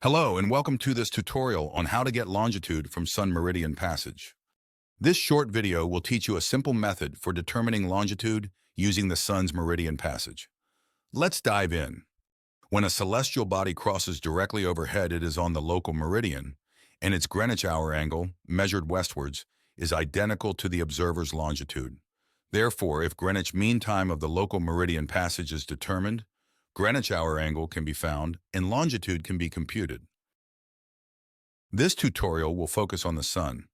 Hello and welcome to this tutorial on how to get longitude from Sun Meridian Passage. This short video will teach you a simple method for determining longitude using the Sun's Meridian Passage. Let's dive in. When a celestial body crosses directly overhead, it is on the local meridian, and its Greenwich hour angle, measured westwards, is identical to the observer's longitude. Therefore, if Greenwich mean time of the local meridian passage is determined, Greenwich hour angle can be found, and longitude can be computed. This tutorial will focus on the Sun.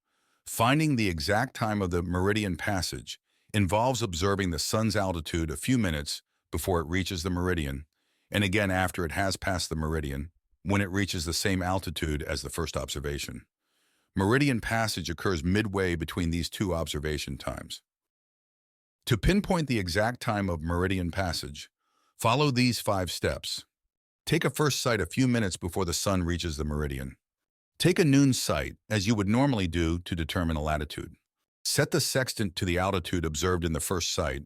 Finding the exact time of the meridian passage involves observing the Sun's altitude a few minutes before it reaches the meridian, and again after it has passed the meridian, when it reaches the same altitude as the first observation. Meridian passage occurs midway between these two observation times. To pinpoint the exact time of meridian passage, follow these 5 steps. Take a first sight a few minutes before the Sun reaches the meridian. Take a noon sight, as you would normally do to determine a latitude. Set the sextant to the altitude observed in the first sight,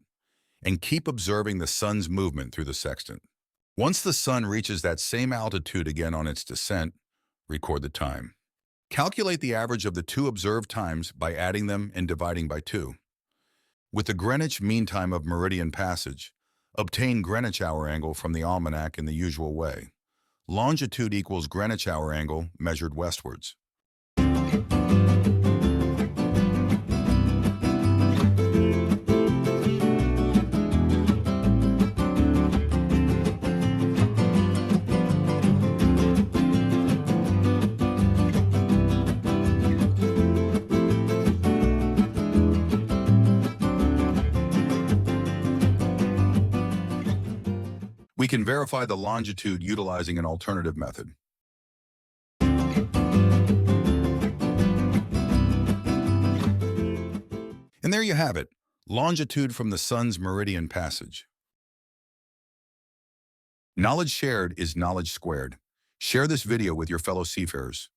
and keep observing the Sun's movement through the sextant. Once the Sun reaches that same altitude again on its descent, record the time. Calculate the average of the two observed times by adding them and dividing by 2. With the Greenwich mean time of meridian passage, obtain Greenwich hour angle from the almanac in the usual way. Longitude equals Greenwich hour angle measured westwards. We can verify the longitude utilizing an alternative method. And there you have it, longitude from the Sun's meridian passage. Knowledge shared is knowledge squared. Share this video with your fellow seafarers.